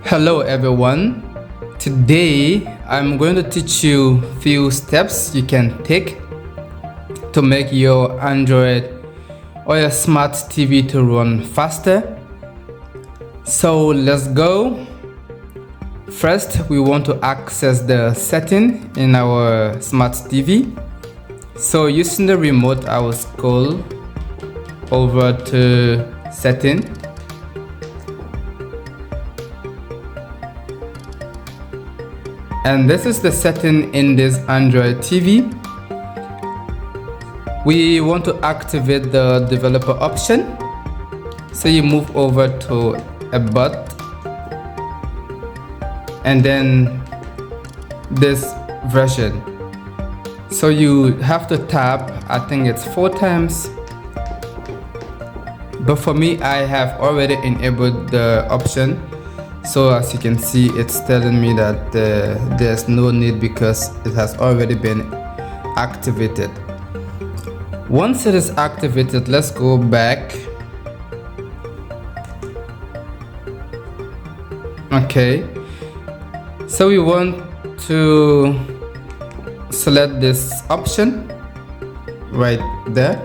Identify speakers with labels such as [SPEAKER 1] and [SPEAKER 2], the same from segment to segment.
[SPEAKER 1] Hello everyone. Today I'm going to teach you few steps you can take to make your Android or your smart TV to run faster. So let's go. First, we want to access the setting in our smart TV. So using the remote, I will scroll over to setting. And this is the setting in this Android TV. We want to activate the developer option. So you move over to about, and then this version. So you have to tap, I think it's 4 times. But for me, I have already enabled the option. So as you can see, it's telling me that there's no need because it has already been activated. Once it is activated, let's go back. Okay, so we want to select this option right there,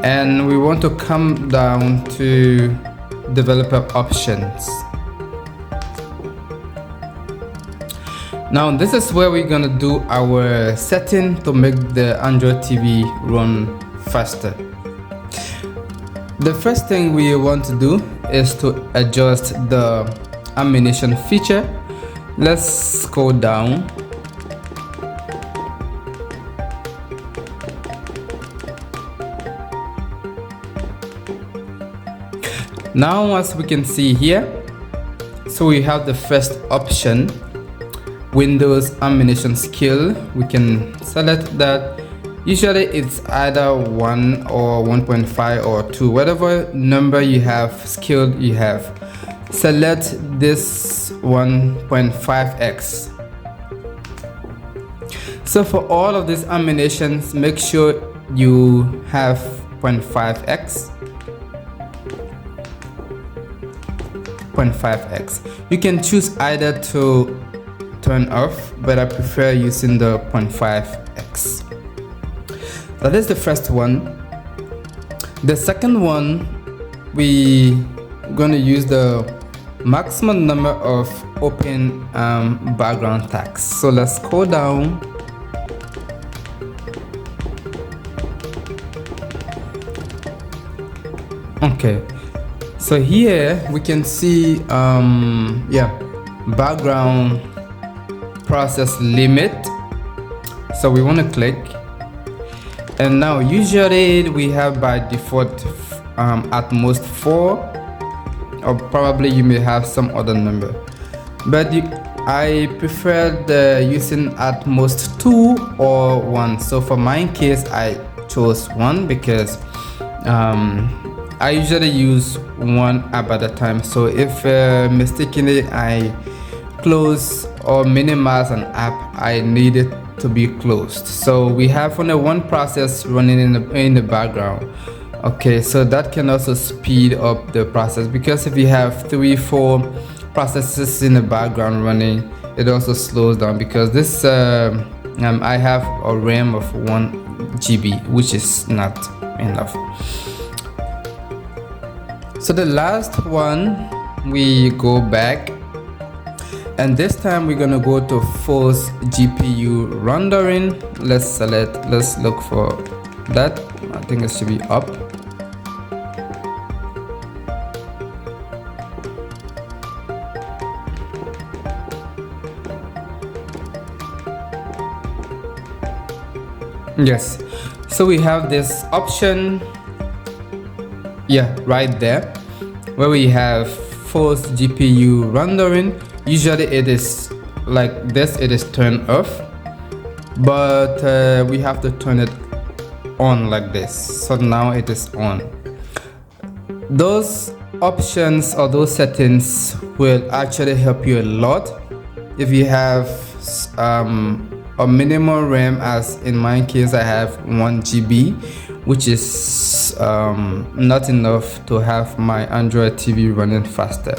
[SPEAKER 1] and we want to come down to developer options. Now this is where we're gonna do our setting to make the Android TV run faster. The first thing we want to do is to adjust the animation feature. Let's go down. Now as we can see here, so we have the first option, Windows animation skill. We can select that. Usually it's either 1 or 1.5 or 2, whatever number you have, skill you have. Select this 1.5x. So for all of these animations, make sure you have 0.5x. 0.5x. You can choose either to turn off, but I prefer using the 0.5x. That is the first one. The second one, we gonna use the maximum number of open background tags. So let's go down. Okay, so here we can see background process limit. So we want to click, and now usually we have by default at most 4, or probably you may have some other number, but I prefer using at most 2 or 1. So for my case, I chose 1 because I usually use 1 app at a time. So if mistakenly I close or minimize an app, I need it to be closed. So we have only 1 process running in the background. Okay, so that can also speed up the process, because if you have 3-4 processes in the background running, it also slows down, because this I have a RAM of 1 GB, which is not enough. So the last one, we go back, and this time we're gonna go to force GPU rendering. Let's look for that. I think it should be up. Yes, so we have this option, right there, where we have force GPU rendering. Usually it is like this, it is turned off, but we have to turn it on like this. So now it is on. Those options or those settings will actually help you a lot if you have a minimum RAM, as in my case I have 1 GB, which is not enough to have my Android TV running faster.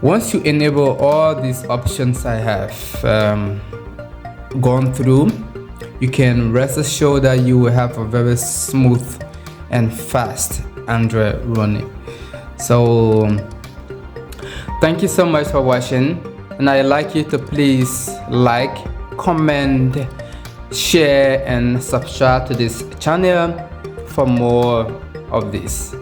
[SPEAKER 1] Once you enable all these options I have gone through, you can rest assured that you will have a very smooth and fast Android running. So thank you so much for watching, and I'd like you to please like, comment, share and subscribe to this channel for more of this.